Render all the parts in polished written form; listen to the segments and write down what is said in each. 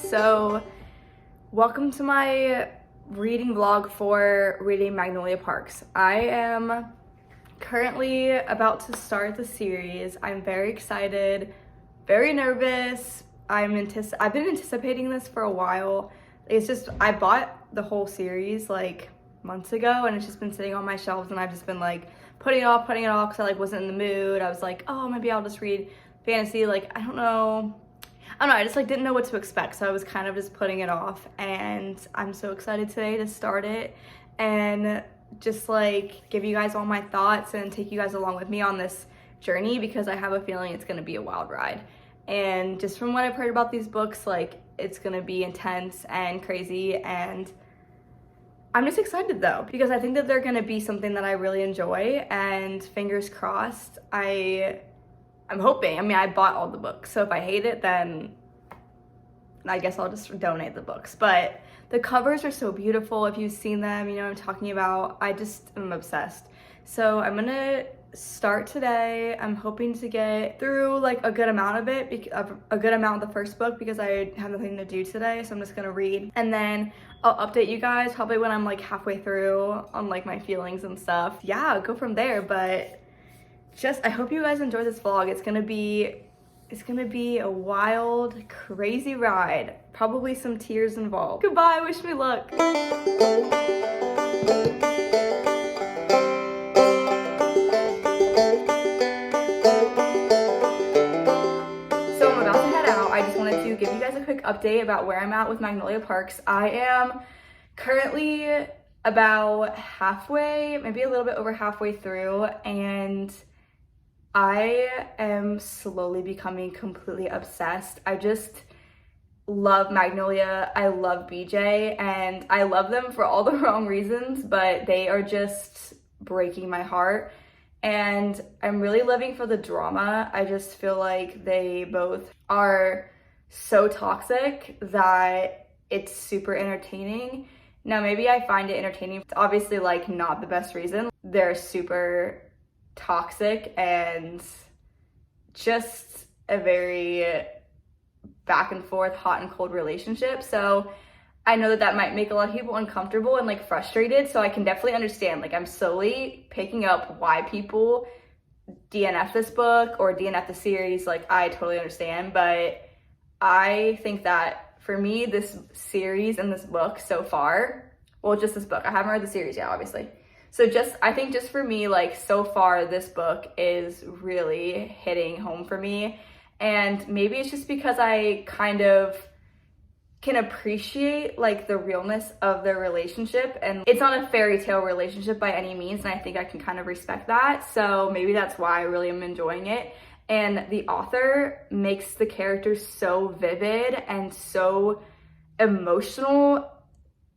So welcome to my reading vlog for reading Magnolia Parks. I am currently about to start the series. I'm very excited, very nervous. I've been anticipating this for a while. It's just, I bought the whole series like months ago and it's just been sitting on my shelves and I've just been like putting it off because I like wasn't in the mood. I was like, oh, maybe I'll just read fantasy. Like, I don't know, I just like didn't know what to expect, so I was kind of just putting it off, and I'm so excited today to start it and just like give you guys all my thoughts and take you guys along with me on this journey, because I have a feeling it's gonna be a wild ride. And just from what I've heard about these books, like it's gonna be intense and crazy, and I'm just excited though, because I think that they're gonna be something that I really enjoy, and fingers crossed. I'm hoping. I mean, I bought all the books, so if I hate it, then I guess I'll just donate the books. But the covers are so beautiful. If you've seen them, you know what I'm talking about. I just am obsessed. So I'm gonna start today. I'm hoping to get through like a good amount of it, a good amount of the first book, because I have nothing to do today. So I'm just gonna read, and then I'll update you guys probably when I'm like halfway through on like my feelings and stuff. Yeah, I'll go from there. But I hope you guys enjoy this vlog. It's gonna be a wild, crazy ride. Probably some tears involved. Goodbye, wish me luck. So I'm about to head out. I just wanted to give you guys a quick update about where I'm at with Magnolia Parks. I am currently about halfway, maybe a little bit over halfway through, and I am slowly becoming completely obsessed. I just love Magnolia. I love BJ, and I love them for all the wrong reasons, but they are just breaking my heart. And I'm really living for the drama. I just feel like they both are so toxic that it's super entertaining. Now, maybe I find it entertaining. It's obviously like not the best reason. They're super toxic and just a very back and forth, hot and cold relationship. So I know that might make a lot of people uncomfortable and like frustrated. So I can definitely understand. Like, I'm slowly picking up why people DNF this book or DNF the series. Like, I totally understand. But I think that for me, this series and this book so far, well, just this book, I haven't read the series yet, obviously. So I think just for me, like so far, this book is really hitting home for me. And maybe it's just because I kind of can appreciate like the realness of their relationship. And it's not a fairy tale relationship by any means. And I think I can kind of respect that. So maybe that's why I really am enjoying it. And the author makes the characters so vivid and so emotional.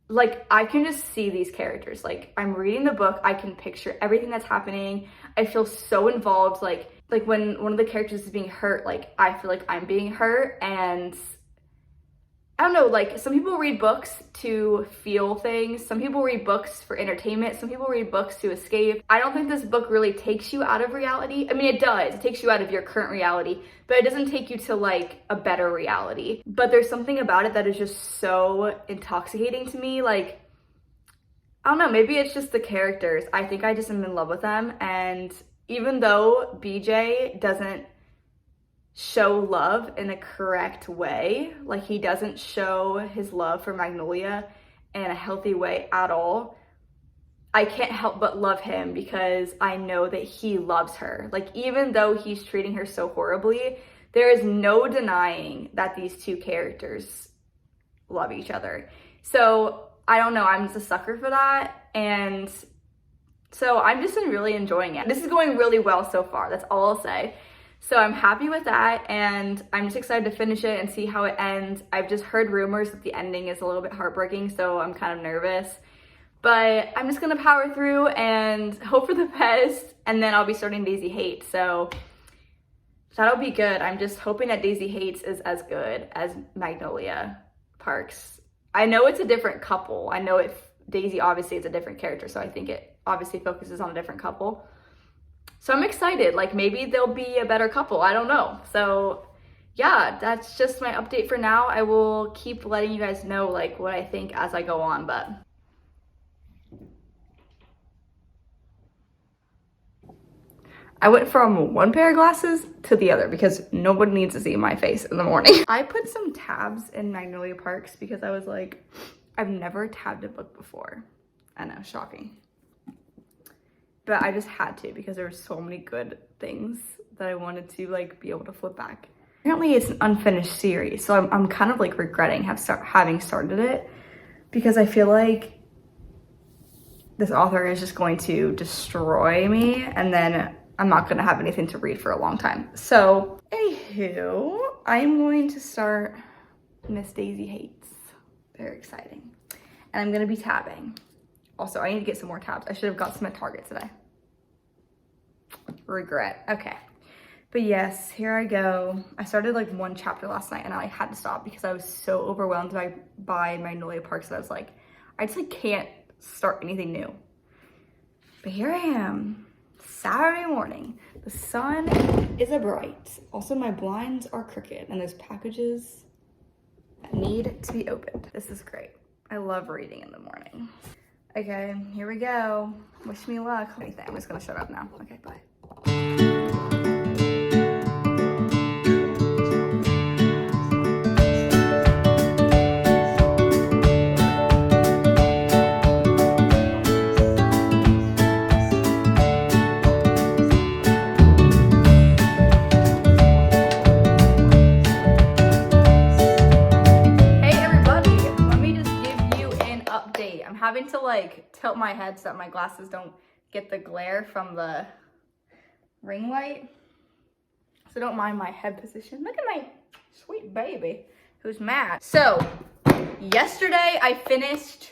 Like, I can just see these characters. Like, I'm reading the book, I can picture everything that's happening. I feel so involved. Like when one of the characters is being hurt, like I feel like I'm being hurt. And I don't know, like some people read books to feel things. Some people read books for entertainment. Some people read books to escape. I don't think this book really takes you out of reality. I mean, it does. It takes you out of your current reality, but it doesn't take you to like a better reality. But there's something about it that is just so intoxicating to me. Like, I don't know, maybe it's just the characters. I think I just am in love with them. And even though BJ doesn't show love in a correct way, like he doesn't show his love for Magnolia in a healthy way at all, I can't help but love him because I know that he loves her. Like, even though he's treating her so horribly, there is no denying that these two characters love each other. So I don't know, I'm just a sucker for that. And so I'm just really enjoying it. This is going really well so far, that's all I'll say. So I'm happy with that, and I'm just excited to finish it and see how it ends. I've just heard rumors that the ending is a little bit heartbreaking, so I'm kind of nervous. But I'm just gonna power through and hope for the best, and then I'll be starting Daisy Hates, so that'll be good. I'm just hoping that Daisy Hates is as good as Magnolia Parks. I know it's a different couple. I know Daisy obviously is a different character, so I think it obviously focuses on a different couple. So I'm excited, like maybe they'll be a better couple, I don't know. So yeah, that's just my update for now. I will keep letting you guys know like what I think as I go on, but I went from one pair of glasses to the other because nobody needs to see my face in the morning. I put some tabs in Magnolia Parks because I was like, I've never tabbed a book before. I know, shocking. But I just had to because there were so many good things that I wanted to like be able to flip back. Apparently it's an unfinished series, so I'm kind of like regretting having started it because I feel like this author is just going to destroy me and then I'm not gonna have anything to read for a long time. So, anywho, I'm going to start Miss Daisy Hates. Very exciting. And I'm gonna be tabbing. Also, I need to get some more tabs. I should have got some at Target today. Regret, okay. But yes, here I go. I started like one chapter last night and I had to stop because I was so overwhelmed by Magnolia Parks that I was like, I just like can't start anything new. But here I am, Saturday morning. The sun is bright. Also, my blinds are crooked and there's packages that need to be opened. This is great. I love reading in the morning. Okay, here we go. Wish me luck. I'm just gonna shut up now. Okay, bye. Having to like tilt my head so that my glasses don't get the glare from the ring light. So don't mind my head position. Look at my sweet baby who's mad. So yesterday I finished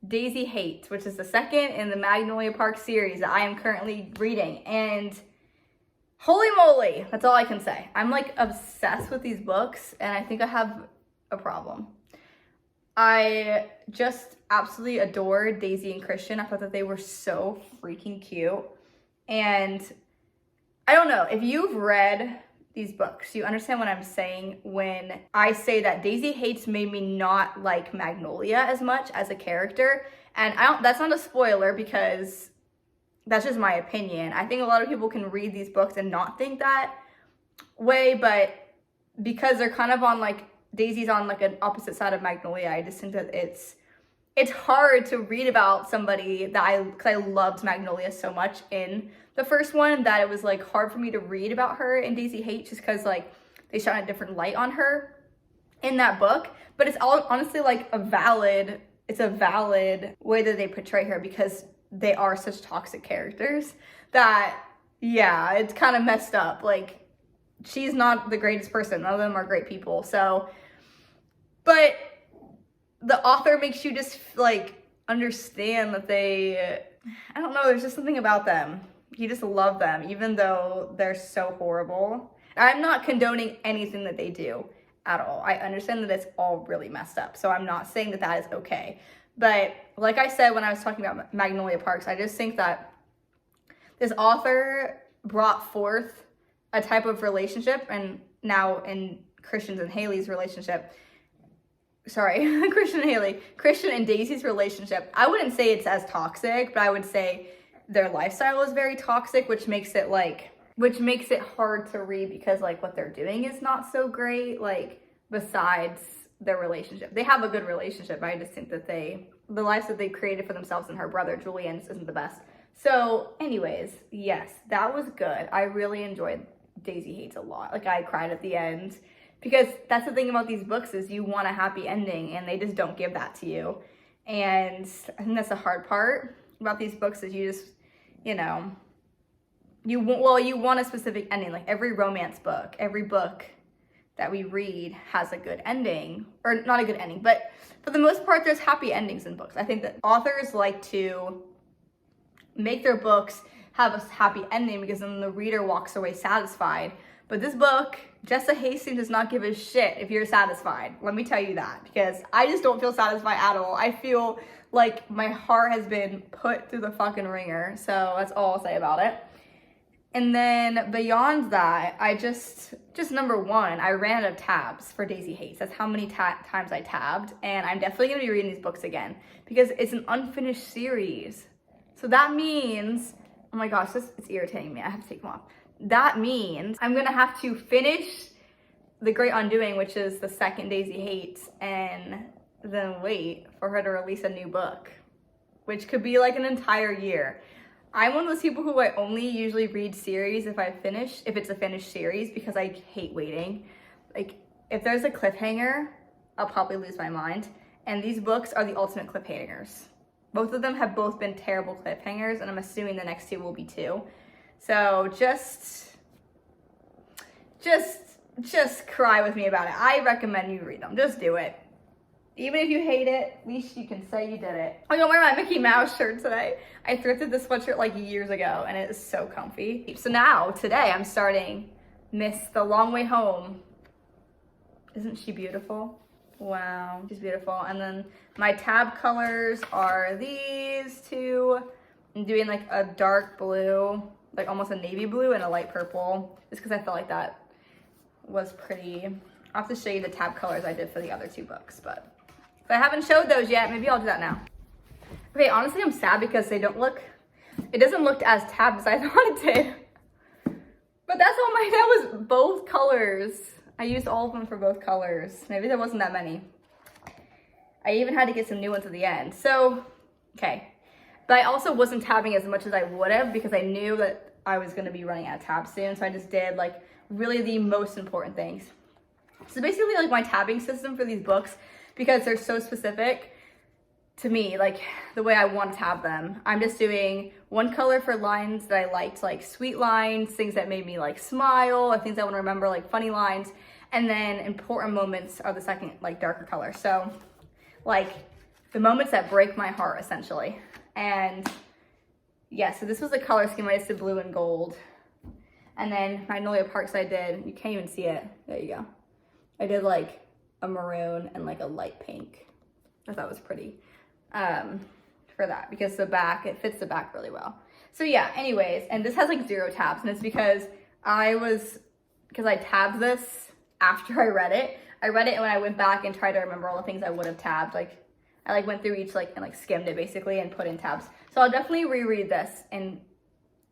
Daisy Hates, which is the second in the Magnolia Parks series that I am currently reading. And holy moly, that's all I can say. I'm like obsessed with these books and I think I have a problem. I just absolutely adored Daisy and Christian. I thought that they were so freaking cute. And I don't know, if you've read these books, you understand what I'm saying when I say that Daisy Hates made me not like Magnolia as much as a character. And that's not a spoiler because that's just my opinion. I think a lot of people can read these books and not think that way, but because they're kind of on like, Daisy's on like an opposite side of Magnolia, I just think that it's hard to read about somebody that cause I loved Magnolia so much in the first one that it was like hard for me to read about her in Daisy Hates just because like they shone a different light on her in that book. But it's all honestly like a valid way that they portray her because they are such toxic characters that, yeah, it's kind of messed up. Like, she's not the greatest person. None of them are great people. So, but the author makes you just like understand that I don't know, there's just something about them. You just love them, even though they're so horrible. I'm not condoning anything that they do at all. I understand that it's all really messed up. So I'm not saying that that is okay. But like I said when I was talking about Magnolia Parks, I just think that this author brought forth a type of relationship, and now in Christian and Daisy's relationship, I wouldn't say it's as toxic, but I would say their lifestyle is very toxic, which makes it hard to read because like what they're doing is not so great, like besides their relationship. They have a good relationship, but I just think that the lives that they created for themselves and her brother Julian isn't the best. So anyways, yes, that was good. I really enjoyed Daisy Hates a lot. Like, I cried at the end because that's the thing about these books is you want a happy ending and they just don't give that to you. And I think that's the hard part about these books is you just, you know, you want a specific ending. Like every romance book, every book that we read has a good ending, or not a good ending, but for the most part, there's happy endings in books. I think that authors like to make their books have a happy ending because then the reader walks away satisfied. But this book, Jessa Hastings does not give a shit if you're satisfied. Let me tell you that, because I just don't feel satisfied at all. I feel like my heart has been put through the fucking ringer. So that's all I'll say about it. And then beyond that, I just number one, I ran out of tabs for Daisy Hates. That's how many times I tabbed. And I'm definitely gonna be reading these books again because it's an unfinished series. So that means, oh my gosh, it's irritating me. I have to take them off. That means I'm gonna have to finish The Great Undoing, which is the second Daisy Hates, and then wait for her to release a new book, which could be like an entire year. I'm one of those people who I only usually read series if it's a finished series, because I hate waiting. Like, if there's a cliffhanger, I'll probably lose my mind. And these books are the ultimate cliffhangers. Both of them have both been terrible cliffhangers, and I'm assuming the next two will be too. So just cry with me about it. I recommend you read them. Just do it. Even if you hate it, at least you can say you did it. I'm gonna wear my Mickey Mouse shirt today. I thrifted this sweatshirt like years ago, and it is so comfy. So now, today, I'm starting Miss The Long Way Home. Isn't she beautiful? Wow, she's beautiful. And then my tab colors are these two. I'm doing like a dark blue, like almost a navy blue, and a light purple, just because I felt like that was pretty. I'll have to show you the tab colors I did for the other two books, but if I haven't showed those yet, maybe I'll do that now. Okay, honestly, I'm sad because it doesn't look as tabbed as I thought it did. But that was both colors. I used all of them for both colors. Maybe there wasn't that many. I even had to get some new ones at the end. So, okay. But I also wasn't tabbing as much as I would have because I knew that I was gonna be running out of tabs soon. So I just did like really the most important things. So basically like my tabbing system for these books, because they're so specific to me, like the way I want to tab them, I'm just doing one color for lines that I liked, like sweet lines, things that made me like smile, or things I want to remember, like funny lines, and then important moments are the second, like darker color. So like the moments that break my heart, essentially. And yeah, so this was the color scheme. I just did blue and gold. And then Magnolia Parks I did, you can't even see it, there you go. I did like a maroon and like a light pink. I thought was pretty for that, because the back, it fits the back really well. So yeah, anyways, and this has like 0 tabs, and it's because I tabbed this after I read it. I read it and when I went back and tried to remember all the things I would have tabbed, like I like went through each and skimmed it basically and put in tabs. So I'll definitely reread this and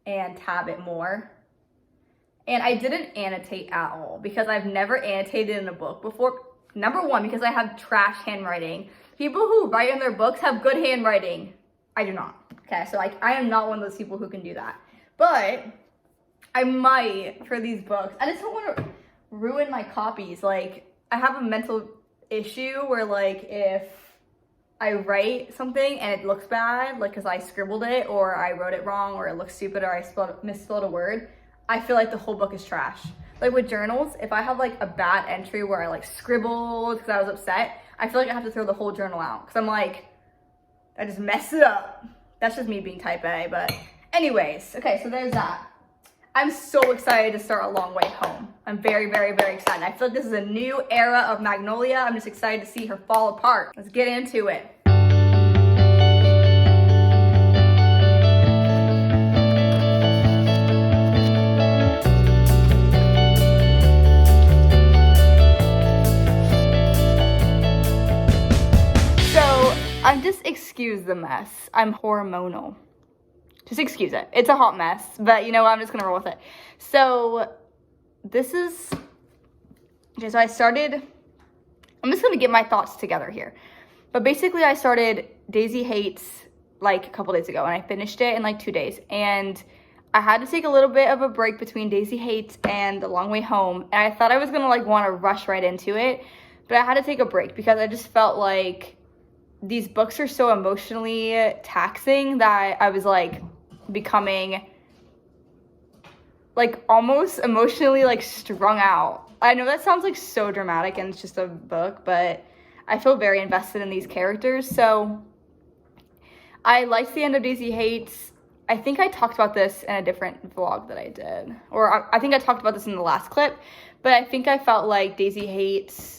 tab it more. And I didn't annotate at all because I've never annotated in a book before. Number one, because I have trash handwriting. People who write in their books have good handwriting. I do not. Okay, so like I am not one of those people who can do that. But I might for these books. I just don't want to ruin my copies. Like I have a mental issue where like if I write something and it looks bad, like because I scribbled it or I wrote it wrong or it looks stupid or I misspelled a word, I feel like the whole book is trash. Like with journals, if I have like a bad entry where I like scribbled because I was upset, I feel like I have to throw the whole journal out because I'm like, I just messed it up. That's just me being type A, but anyways, okay, so there's that. I'm so excited to start A Long Way Home. I'm very, very, very excited. I feel like this is a new era of Magnolia. I'm just excited to see her fall apart. Let's get into it. Just excuse the mess. I'm hormonal. Just excuse it. It's a hot mess, but you know what? I'm just gonna roll with it. So this is, okay, so I'm just gonna get my thoughts together here. But basically I started Daisy Hates like a couple days ago and I finished it in like 2 days. And I had to take a little bit of a break between Daisy Hates and The Long Way Home. And I thought I was gonna like wanna rush right into it, but I had to take a break because I just felt like these books are so emotionally taxing that I was like becoming like almost emotionally like strung out. I know that sounds like so dramatic and it's just a book, but I feel very invested in these characters. So I liked the end of Daisy Hates. I think I talked about this in a different vlog that I did, or I think I talked about this in the last clip, but I think I felt like Daisy Hates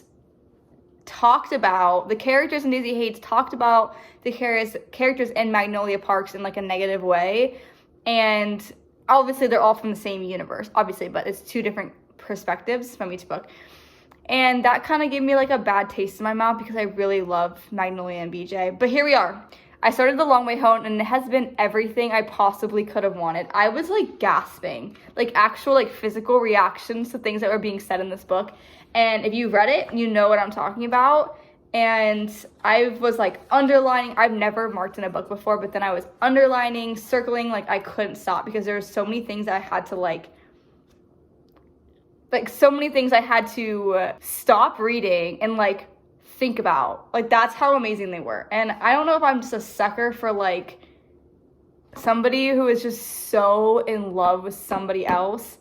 talked about the characters in Daisy Hates, talked about the characters in Magnolia Parks in like a negative way, and obviously they're all from the same universe, obviously, but it's two different perspectives from each book. And that kind of gave me like a bad taste in my mouth because I really love Magnolia and BJ. But here we are. I started The Long Way Home, and it has been everything I possibly could have wanted. I was like gasping, like actual like physical reactions to things that were being said in this book. And if you've read it, you know what I'm talking about. And I was like underlining. I've never marked in a book before, but then I was underlining, circling, like I couldn't stop because there were so many things I had to like so many things I had to stop reading and like think about. Like that's how amazing they were. And I don't know if I'm just a sucker for like somebody who is just so in love with somebody else.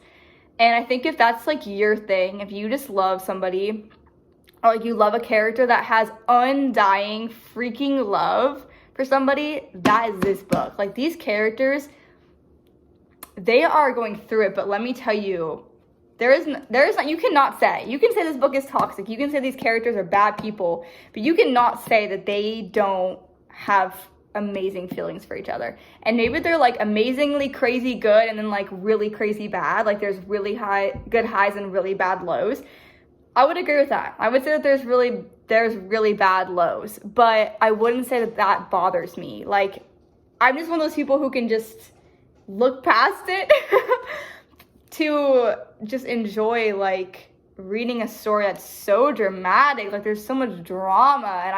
And I think if that's like your thing, if you just love somebody, or like you love a character that has undying freaking love for somebody, that is this book. Like these characters, they are going through it, but let me tell you, there is not, you cannot say, you can say this book is toxic, you can say these characters are bad people, but you cannot say that they don't have amazing feelings for each other. And maybe they're like amazingly crazy good and then like really crazy bad, like there's really good highs and really bad lows. I would agree with that. I would say that there's really bad lows, but I wouldn't say that that bothers me. Like I'm just one of those people who can just look past it to just enjoy like reading a story that's so dramatic. Like there's so much drama and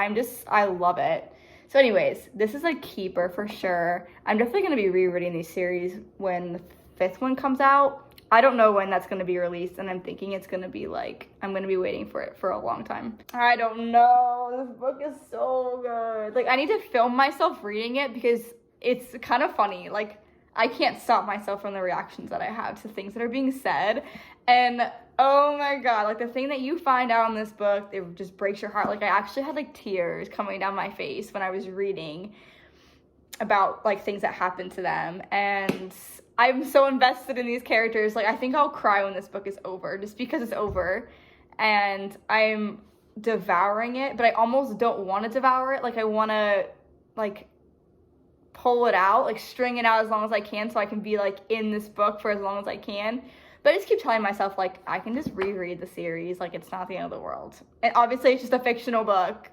I love it. So anyways, this is a keeper for sure. I'm definitely going to be rereading these series when the 5th one comes out. I don't know when that's going to be released, and I'm thinking it's going to be like, I'm going to be waiting for it for a long time. I don't know. This book is so good. Like I need to film myself reading it because it's kind of funny. Like I can't stop myself from the reactions that I have to things that are being said. And oh my God, like the thing that you find out in this book, it just breaks your heart. Like I actually had like tears coming down my face when I was reading about like things that happened to them. And I'm so invested in these characters. Like I think I'll cry when this book is over just because it's over. And I'm devouring it, but I almost don't want to devour it. Like I want to like pull it out, like string it out as long as I can so I can be like in this book for as long as I can. But I just keep telling myself like I can just reread the series, like it's not the end of the world. And obviously it's just a fictional book.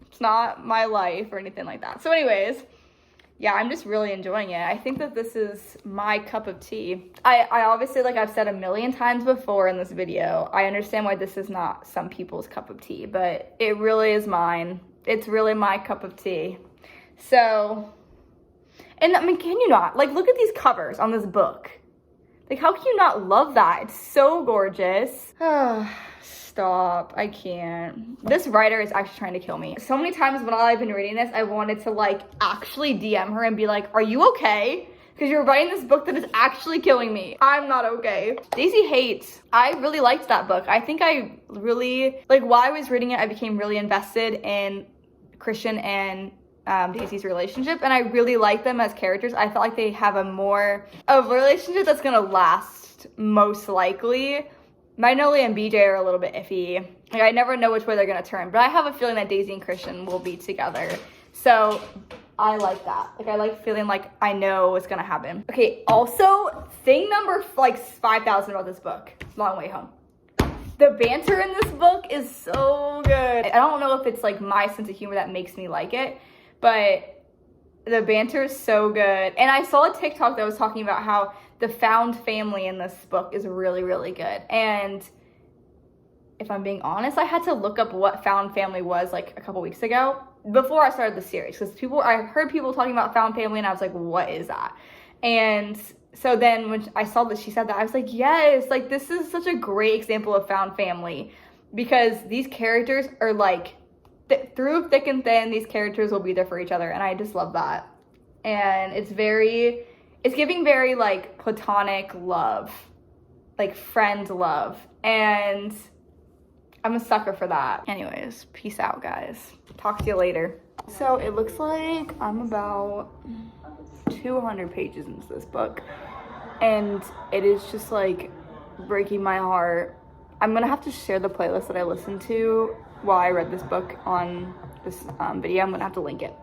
It's not my life or anything like that. So anyways, yeah, I'm just really enjoying it. I think that this is my cup of tea. I obviously, like I've said a million times before in this video, I understand why this is not some people's cup of tea, but it really is mine. It's really my cup of tea. So, and I mean, can you not? Like, look at these covers on this book. Like, how can you not love that? It's so gorgeous. Stop. I can't. This writer is actually trying to kill me. So many times when I've been reading this, I wanted to, like, actually DM her and be like, are you okay? Because you're writing this book that is actually killing me. I'm not okay. Daisy Hates. I really liked that book. I think I really, like, while I was reading it, I became really invested in Christian and Daisy's relationship, and I really like them as characters. I felt like they have a relationship that's gonna last, most likely. Magnolia and BJ are a little bit iffy. Like, I never know which way they're gonna turn, but I have a feeling that Daisy and Christian will be together. So I like that. Like I like feeling like I know what's gonna happen. Okay, also thing number like 5,000 about this book, Long Way Home. The banter in this book is so good. I don't know if it's like my sense of humor that makes me like it, but the banter is so good. And I saw a TikTok that was talking about how the found family in this book is really, really good. And if I'm being honest, I had to look up what found family was like a couple weeks ago before I started the series. Because I heard people talking about found family and I was like, what is that? And so then when I saw that she said that, I was like, yes, like this is such a great example of found family. Because these characters are like, through thick and thin, these characters will be there for each other, and I just love that. And it's giving very like platonic love, like friend love, and I'm a sucker for that. Anyways, peace out, guys. Talk to you later. So it looks like I'm about 200 pages into this book, and it is just like breaking my heart. I'm gonna have to share the playlist that I listened to while I read this book on this video. I'm gonna have to link it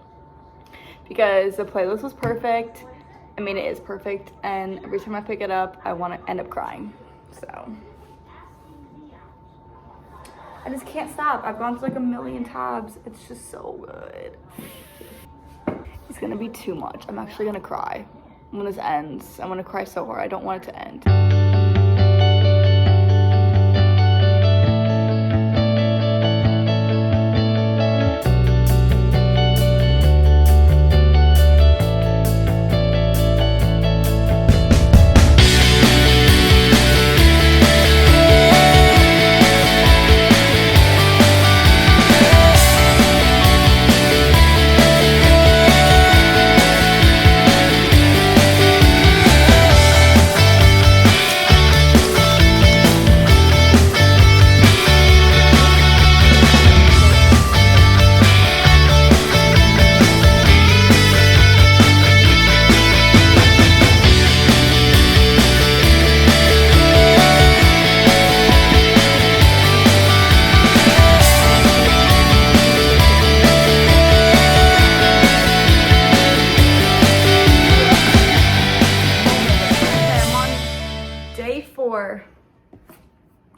because the playlist was perfect. I mean, it is perfect, and every time I pick it up, I want to end up crying. So I just can't stop. I've gone through like a million tabs. It's just so good. It's gonna be too much. I'm actually gonna cry when this ends. I'm gonna cry so hard. I don't want it to end.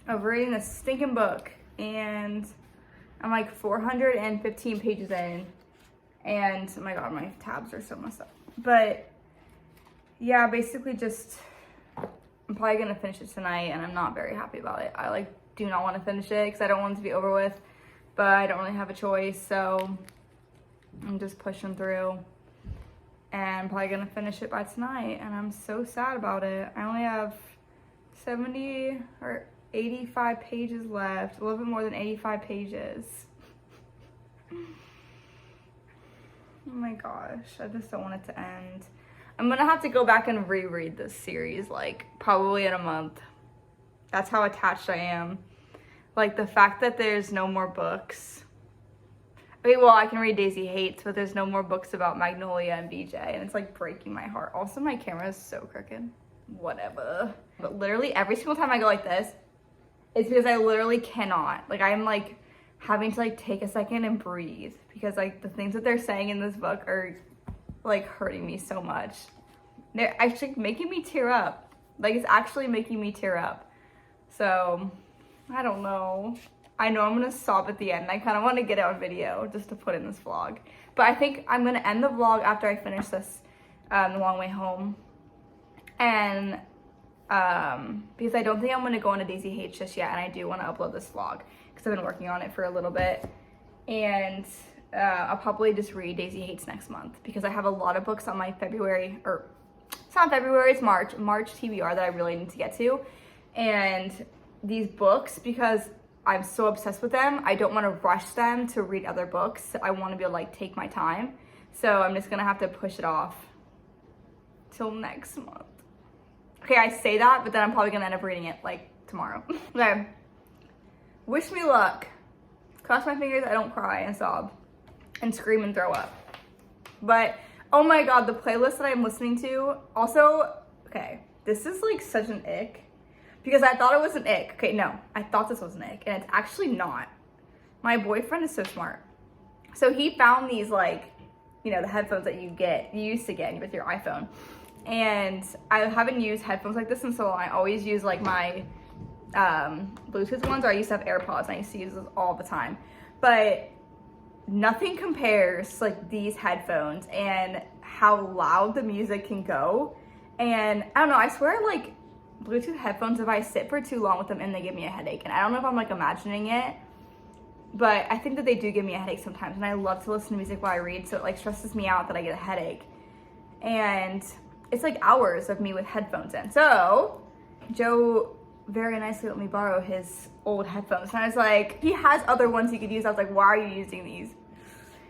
Of reading a stinking book, and I'm like 415 pages in, and oh my god, my tabs are so messed up. But yeah, basically just I'm probably gonna finish it tonight, and I'm not very happy about it. I like do not want to finish it because I don't want it to be over with, but I don't really have a choice, so I'm just pushing through, and I'm probably gonna finish it by tonight, and I'm so sad about it. I only have 70 or 85 pages left, a little bit more than 85 pages. Oh my gosh, I just don't want it to end. I'm gonna have to go back and reread this series, like probably in a month. That's how attached I am. Like the fact that there's no more books. I mean, well, I can read Daisy Hates, but there's no more books about Magnolia and BJ, and it's like breaking my heart. Also, my camera is so crooked. Whatever. But literally every single time I go like this, it's because I literally cannot. Like, I'm like having to like take a second and breathe because like the things that they're saying in this book are like hurting me so much. They're actually making me tear up. Like, it's actually making me tear up. So I don't know. I know I'm gonna sob at the end. I kind of want to get it on video just to put in this vlog. But I think I'm gonna end the vlog after I finish this The Long Way Home. And because I don't think I'm gonna go on a Daisy Hates just yet, and I do want to upload this vlog because I've been working on it for a little bit, and I'll probably just read Daisy Hates next month because I have a lot of books on my February, or it's not February, it's March TBR that I really need to get to, and these books, because I'm so obsessed with them, I don't want to rush them to read other books. I want to be able to like take my time, so I'm just gonna have to push it off till next month. Okay, I say that, but then I'm probably gonna end up reading it like tomorrow. Okay, wish me luck. Cross my fingers I don't cry and sob and scream and throw up. But oh my god, the playlist that I'm listening to also, okay, this is like such an ick because I thought it was an ick. Okay, no, I thought this was an ick, and it's actually not. My boyfriend is so smart. So he found these, like, you know, the headphones that you used to get with your iPhone. And I haven't used headphones like this in so long. I always use like my Bluetooth ones, or I used to have AirPods, and I used to use those all the time. But nothing compares like these headphones and how loud the music can go. And I don't know, I swear like Bluetooth headphones, if I sit for too long with them, and they give me a headache. And I don't know if I'm like imagining it, but I think that they do give me a headache sometimes. And I love to listen to music while I read, so it like stresses me out that I get a headache. And it's like hours of me with headphones in. So Joe very nicely let me borrow his old headphones. And I was like, he has other ones he could use. I was like, why are you using these?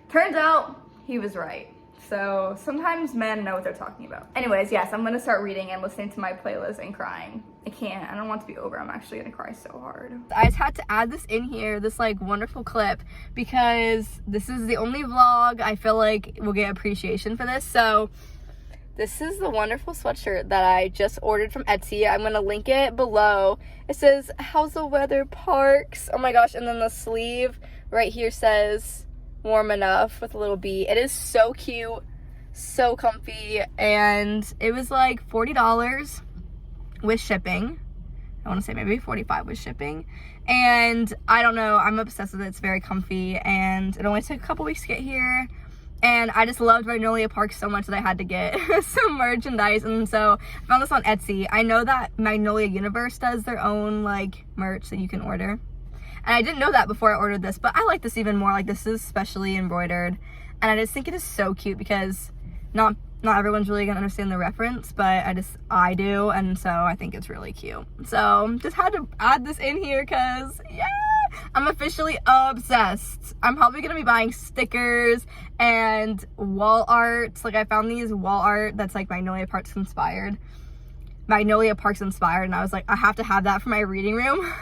Turns out he was right. So sometimes men know what they're talking about. Anyways, yes, I'm gonna start reading and listening to my playlist and crying. I can't, I don't want it to be over. I'm actually gonna cry so hard. I just had to add this in here, this like wonderful clip, because this is the only vlog I feel like will get appreciation for this. So this is the wonderful sweatshirt that I just ordered from Etsy. I'm gonna link it below. It says, "How's the weather, Parks?" Oh my gosh, and then the sleeve right here says, "Warm enough," with a little bee. It is so cute, so comfy, and it was like $40 with shipping. I want to say maybe 45 with shipping, and I don't know, I'm obsessed with it. It's very comfy, and it only took a couple weeks to get here, and I just loved Magnolia Parks so much that I had to get some merchandise. And so I found this on Etsy. I know that Magnolia Universe does their own like merch that you can order, and I didn't know that before I ordered this, but I like this even more. Like, this is specially embroidered, and I just think it is so cute because not everyone's really gonna understand the reference, but I do, and so I think it's really cute. So just had to add this in here because, yeah, I'm officially obsessed. I'm probably gonna be buying stickers and wall art. Like, I found these wall art that's like Magnolia Parks inspired, and I was like, I have to have that for my reading room.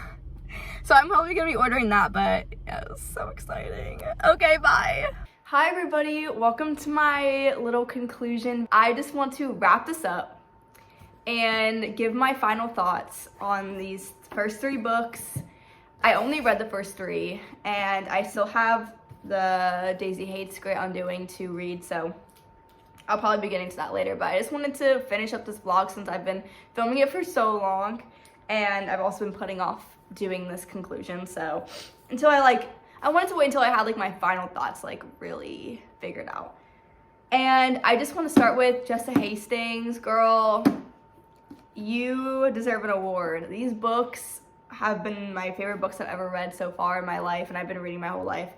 So I'm probably gonna be ordering that, but yeah, it's so exciting. Okay, bye. Hi everybody, welcome to my little conclusion. I just want to wrap this up and give my final thoughts on these first 3 books. I only read the first 3, and I still have the Daisy Hates Great Undoing to read, so I'll probably be getting to that later. But I just wanted to finish up this vlog since I've been filming it for so long, and I've also been putting off doing this conclusion. So until I wanted to wait until I had like my final thoughts like really figured out. And I just want to start with Jessa Hastings. Girl, you deserve an award. These books have been my favorite books I've ever read so far in my life, and I've been reading my whole life.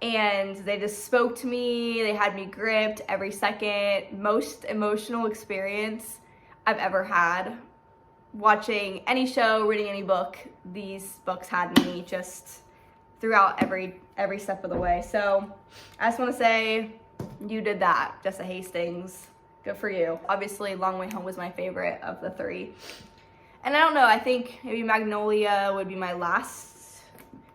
And they just spoke to me. They had me gripped every second. Most emotional experience I've ever had. Watching any show, reading any book, these books had me just throughout every step of the way. So I just want to say you did that, Jessa Hastings. Good for you. Obviously, Long Way Home was my favorite of the 3. And I don't know, I think maybe Magnolia would be my last.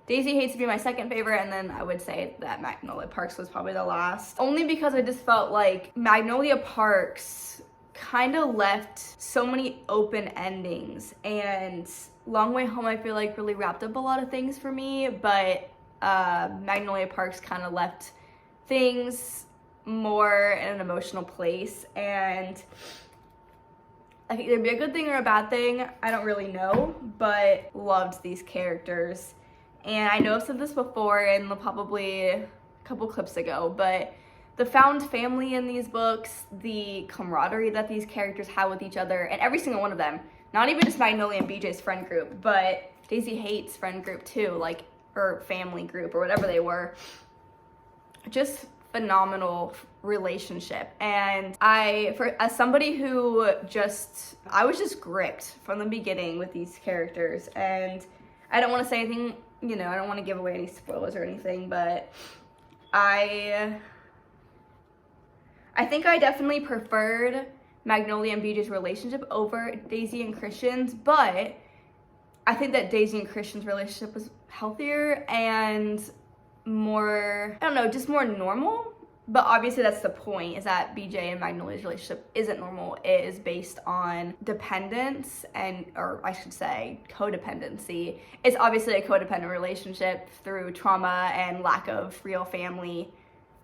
Daisy Hates would be my second favorite, and then I would say that Magnolia Parks was probably the last. Only because I just felt like Magnolia Parks kind of left so many open endings, and Long Way Home I feel like really wrapped up a lot of things for me, but Magnolia Parks kind of left things more in an emotional place, and I think it'd be a good thing or a bad thing, I don't really know, but loved these characters. And I know I've said this before in probably a couple clips ago, but the found family in these books, the camaraderie that these characters have with each other, and every single one of them, not even just Magnolia and BJ's friend group, but Daisy Hates' friend group too, like, or family group, or whatever they were. Just phenomenal relationship. And as somebody who I was just gripped from the beginning with these characters, and I don't want to say anything, you know, I don't want to give away any spoilers or anything, but I think I definitely preferred Magnolia and BJ's relationship over Daisy and Christian's, but I think that Daisy and Christian's relationship was healthier and more, I don't know, just more normal. But obviously that's the point, is that BJ and Magnolia's relationship isn't normal. It is based on dependence or I should say codependency. It's obviously a codependent relationship through trauma and lack of real family.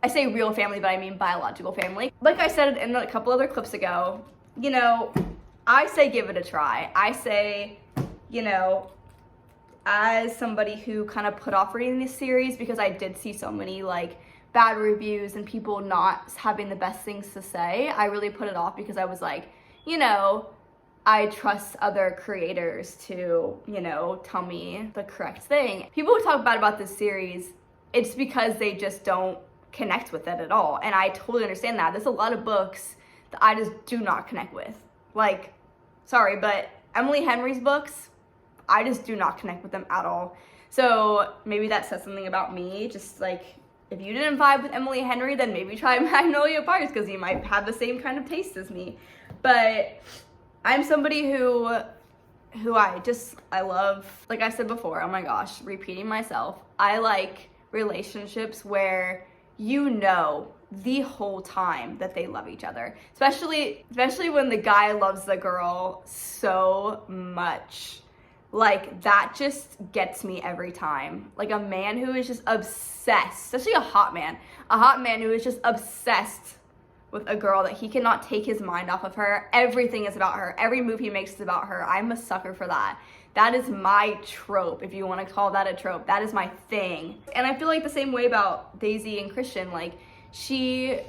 I say real family, but I mean biological family. Like I said in a couple other clips ago, you know, I say give it a try. I say, you know, as somebody who kind of put off reading this series because I did see so many like bad reviews and people not having the best things to say, I really put it off because I was like, you know, I trust other creators to, you know, tell me the correct thing. People who talk bad about this series, it's because they just don't connect with it at all. And I totally understand that. There's a lot of books that I just do not connect with. Like, sorry, but Emily Henry's books, I just do not connect with them at all. So maybe that says something about me. Just like, if you didn't vibe with Emily Henry, then maybe try Magnolia Parks because you might have the same kind of taste as me. But I'm somebody who I love, like I said before, oh my gosh, repeating myself, I like relationships where you know the whole time that they love each other, especially when the guy loves the girl so much. Like, that just gets me every time. Like, a man who is just obsessed, especially a hot man who is just obsessed with a girl that he cannot take his mind off of her. Everything is about her. Every move he makes is about her. I'm a sucker for that. That is my trope, if you want to call that a trope. That is my thing. And I feel like the same way about Daisy and Christian. Like, she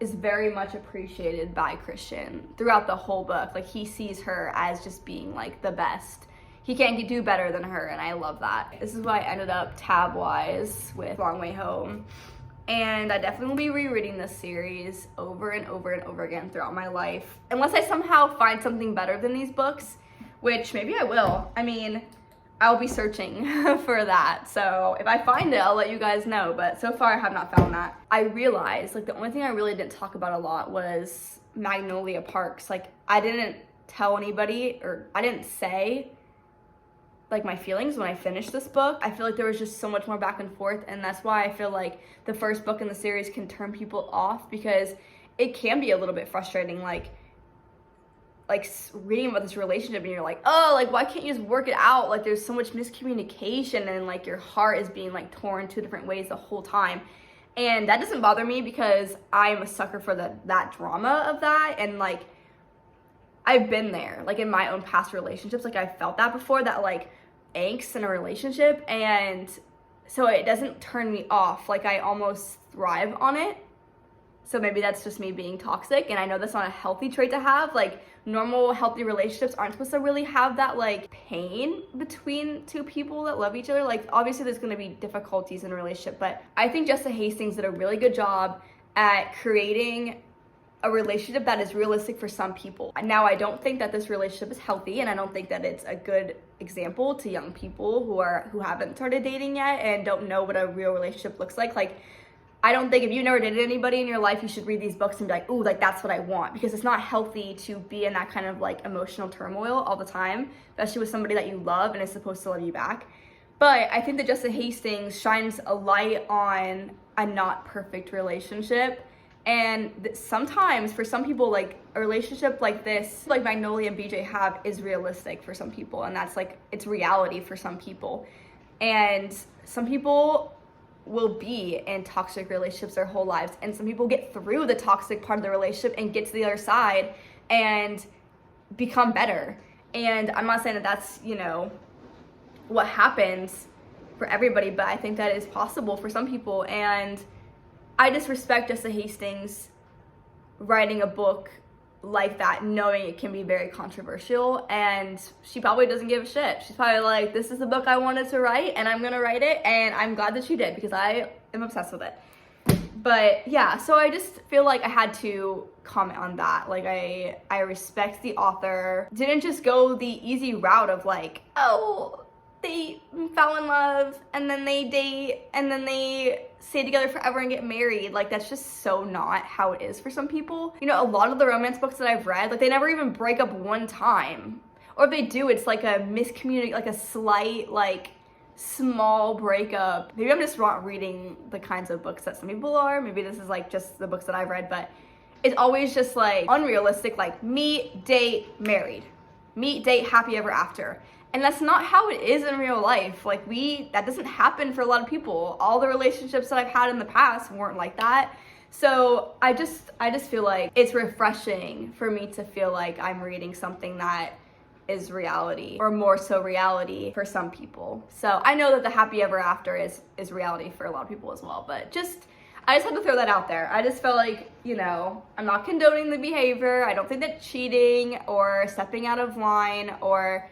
is very much appreciated by Christian throughout the whole book. Like, he sees her as just being like the best. He can't do better than her, and I love that. This is why I ended up tab-wise with Long Way Home. And I definitely will be rereading this series over and over and over again throughout my life. Unless I somehow find something better than these books, which maybe I will. I mean, I'll be searching for that. So if I find it, I'll let you guys know. But so far, I have not found that. I realized, like, the only thing I really didn't talk about a lot was Magnolia Parks. Like, I didn't tell anybody, or I didn't say, like, my feelings when I finished this book. I feel like there was just so much more back and forth, and that's why I feel like the first book in the series can turn people off, because it can be a little bit frustrating, like reading about this relationship and you're like, oh, like, why can't you just work it out? Like, there's so much miscommunication, and like your heart is being like torn two different ways the whole time. And that doesn't bother me because I'm a sucker for that drama of that, and like, I've been there, like, in my own past relationships. Like, I've felt that before, that like angst in a relationship, and so it doesn't turn me off. Like, I almost thrive on it. So maybe that's just me being toxic, and I know that's not a healthy trait to have. Like, normal healthy relationships aren't supposed to really have that like pain between two people that love each other. Like, obviously there's going to be difficulties in a relationship, but I think Jessa Hastings did a really good job at creating a relationship that is realistic for some people. Now, I don't think that this relationship is healthy, and I don't think that it's a good example to young people who haven't started dating yet and don't know what a real relationship looks like. Like, I don't think if you never dated anybody in your life, you should read these books and be like, ooh, like, that's what I want, because it's not healthy to be in that kind of like emotional turmoil all the time, especially with somebody that you love and is supposed to love you back. But I think that Jessa Hastings shines a light on a not perfect relationship. And sometimes for some people, like, a relationship like this, like Magnolia and BJ have, is realistic for some people. And that's like, it's reality for some people. And some people will be in toxic relationships their whole lives. And some people get through the toxic part of the relationship and get to the other side and become better. And I'm not saying that that's, you know, what happens for everybody, but I think that is possible for some people. And I just respect Jessa Hastings writing a book like that, knowing it can be very controversial, and she probably doesn't give a shit. She's probably like, this is the book I wanted to write, and I'm gonna write it, and I'm glad that she did, because I am obsessed with it. But yeah, so I just feel like I had to comment on that. Like, I respect the author. Didn't just go the easy route of like, oh, they fell in love, and then they date, and then they stay together forever and get married. Like, that's just so not how it is for some people. You know, a lot of the romance books that I've read, like, they never even break up one time. Or if they do, it's like a miscommunication, like a slight, like, small breakup. Maybe I'm just not reading the kinds of books that some people are. Maybe this is like just the books that I've read, but it's always just like unrealistic, like meet, date, married. Meet, date, happy ever after. And that's not how it is in real life. Like, that doesn't happen for a lot of people. All the relationships that I've had in the past weren't like that. So I just feel like it's refreshing for me to feel like I'm reading something that is reality, or more so reality for some people. So I know that the happy ever after is reality for a lot of people as well, but I just had to throw that out there. I just felt like, you know, I'm not condoning the behavior. I don't think that cheating or stepping out of line or,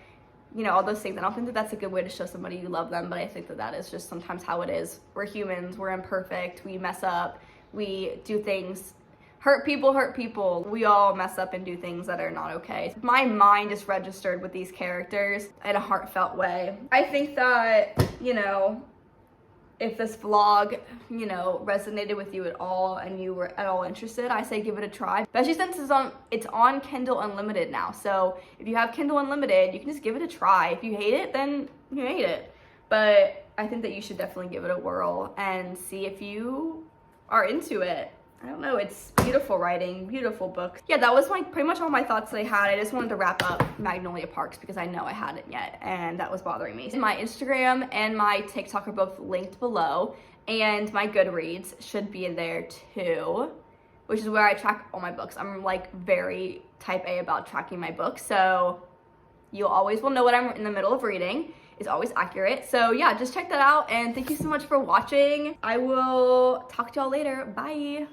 you know, all those things, I don't think that that's a good way to show somebody you love them, but I think that that is just sometimes how it is. We're humans, we're imperfect, we mess up, we do things, hurt people. We all mess up and do things that are not okay. My mind is registered with these characters in a heartfelt way. I think that, you know, if this vlog, you know, resonated with you at all and you were at all interested, I say give it a try. Especially since it's on Kindle Unlimited now. So if you have Kindle Unlimited, you can just give it a try. If you hate it, then you hate it. But I think that you should definitely give it a whirl and see if you are into it. I don't know, it's beautiful writing, beautiful book. Yeah, that was pretty much all my thoughts that I had. I just wanted to wrap up Magnolia Parks because I know I hadn't yet, and that was bothering me. My Instagram and my TikTok are both linked below, and my Goodreads should be in there too. which is where I track all my books. I'm like very type A about tracking my books, so you always will know what I'm in the middle of reading. It's always accurate. So yeah, just check that out, and thank you so much for watching. I will talk to y'all later. Bye.